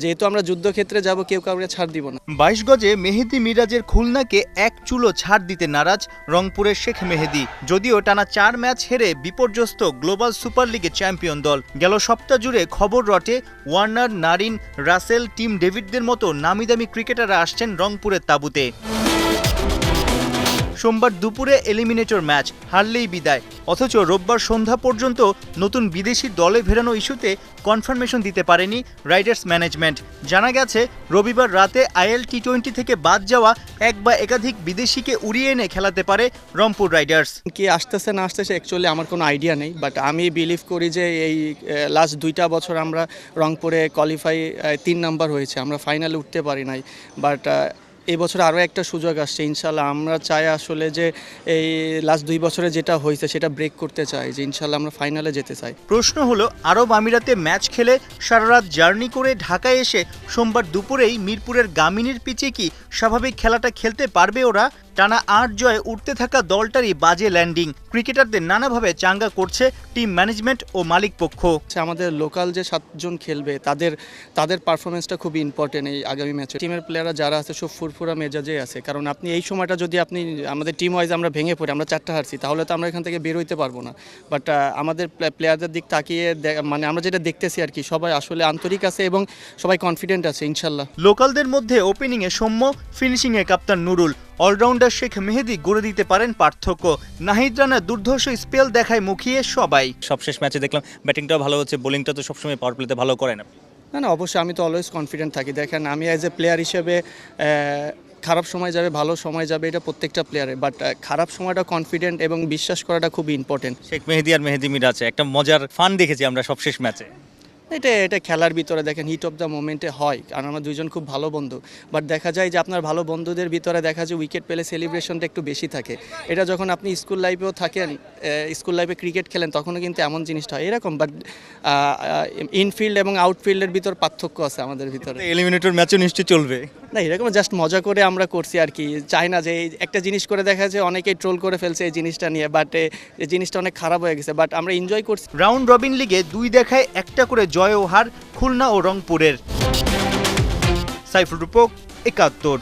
যেহেতু আমরা যুদ্ধক্ষেত্রে যাব, কেউ কাউকে ছাড় দিব না। 22 গজে মেহেদী মিরাজের খুলনাকে এক চুলো ছাড় দিতে নারাজ রংপুরের শেখ মেহেদী। যদিও টানা 4 ম্যাচ হেরে বিপর্যস্ত গ্লোবাল সুপার লিগের চ্যাম্পিয়ন দল। গেল সপ্তাহ জুড়ে খবর রটে ওয়ার্নার, নারিন, রাসেল, টিম ডেভিডদের মতো নামিদামি ক্রিকেটাররা আসছেন রংপুরের তাঁবুতে। সোমবার দুপুরে এলিমিনেটর ম্যাচ, হারলেই বিদায়। অথচ রোববার সন্ধ্যা পর্যন্ত নতুন বিদেশি দলে ফেরানো ইস্যুতে কনফার্মেশন দিতে পারেনি রাইডার্স ম্যানেজমেন্ট। জানা গেছে রবিবার রাতে আইএল টি20 থেকে বাদ যাওয়া এক বা একাধিক বিদেশিকে উড়িয়ে এনে খেলাতে পারে রংপুর রাইডার্স। কি আসতেছে না আসতেছে অ্যাকচুয়ালি আমার কোনো আইডিয়া নেই, বাট আমি বিলিভ করি যে এই লাস্ট 2টা বছর আমরা রংপুরে কোয়ালিফাই 3 নাম্বার হয়েছে, আমরা ফাইনালে উঠতে পারি নাই। বাট এই বছর আরও একটা সুযোগ আসছে, ইনশাল্লাহ আমরা চাই আসলে যে এই লাস্ট 2 বছরে যেটা হয়েছে সেটা ব্রেক করতে চাই, যে ইনশাল্লাহ আমরা ফাইনালে যেতে চাই। প্রশ্ন হলো, আরব আমিরাতে ম্যাচ খেলে সারা রাত জার্নি করে ঢাকায় এসে সোমবার দুপুরেই মিরপুরের গামিনীর পিচে কি স্বাভাবিক খেলাটা খেলতে পারবে ওরা? টানা 8 জয়ে উঠতে থাকা দলটারই বাজে ল্যান্ডিং। ক্রিকেটারদের নানাভাবে চাঙ্গা করছে টিম ম্যানেজমেন্ট ও মালিক পক্ষ। আমাদের লোকাল যে 7 জন খেলবে তাদের পারফরমেন্সটা খুবই ইম্পর্টেন্ট এই আগামী ম্যাচে। টিমের প্লেয়াররা যারা আছে সব ফুরফুরা মেজাজে আছে, কারণ আপনি এই সময়টা যদি আপনি আমাদের টিম ওয়াইজ আমরা ভেঙে পড়ি, আমরা 4টা হারছি, তাহলে তো আমরা এখান থেকে বের হইতে পারবো না। বাট আমাদের প্লেয়ারদের দিক তাকিয়ে মানে আমরা যেটা দেখতেছি আর কি, সবাই আসলে আন্তরিক আছে এবং সবাই কনফিডেন্ট আছে ইনশাল্লাহ। লোকালদের মধ্যে ওপেনিংয়ে সৌম্য, ফিনিশিংয়ে কাপ্তান নুরুল, অলরাউন্ডার শেখ মেহেদী গড়ে দিতে পারেন পার্থক্য। নাহিদ রানা দুর্ধর্ষ স্পেল দেখায় মুখিয়ে সবাই। সবশেষ ম্যাচে দেখলাম ব্যাটিংটাও ভালো হচ্ছে, বোলিংটা তো সবসময় পাওয়ার প্লেতে ভালো করেন আপনি। না অবশ্যই, আমি তো অলওয়েজ কনফিডেন্ট থাকি। দেখেন, আমি অ্যাজ এ প্লেয়ার হিসেবে খারাপ সময় যাবে, ভালো সময় যাবে, এটা প্রত্যেকটা প্লেয়ারে। বাট খারাপ সময়টা কনফিডেন্ট এবং বিশ্বাস করাটা খুবই ইম্পর্টেন্ট। শেখ মেহেদী আর মেহেদী মিরাজ একটা মজার ফান দেখেছি আমরা সবশেষ ম্যাচে। এটা খেলার ভিতরে দেখেন হিট অফ দ্য মোমেন্টে হয়, কারণ আমরা দুইজন খুব ভালো বন্ধু। বাট দেখা যায় যে আপনার ভালো বন্ধুদের ভিতরে দেখা যায় উইকেট পেলে সেলিব্রেশনটা একটু বেশি থাকে। এটা যখন আপনি স্কুল লাইফেও থাকেন, স্কুল লাইফে ক্রিকেট খেলেন, তখনও কিন্তু এমন জিনিসটা হয় এরকম। বাট ইনফিল্ড এবং আউটফিল্ডের ভিতর পার্থক্য আছে আমাদের ভিতরে। এলিমিনেটর ম্যাচও নিশ্চয়ই চলবে না, এরকম জাস্ট মজা করে আমরা করছি আর কি। চাই না যে একটা জিনিস করে দেখা যায় অনেকেই ট্রোল করে ফেলছে এই জিনিসটা নিয়ে, বাট এই জিনিসটা অনেক খারাপ হয়ে গেছে, বাট আমরা এনজয় করছি। রাউন্ড রবিন লিগে 2 দেখায় একটা করে জয় ও হার খুলনা ও রংপুরের। সাইফুল রূপক, 71।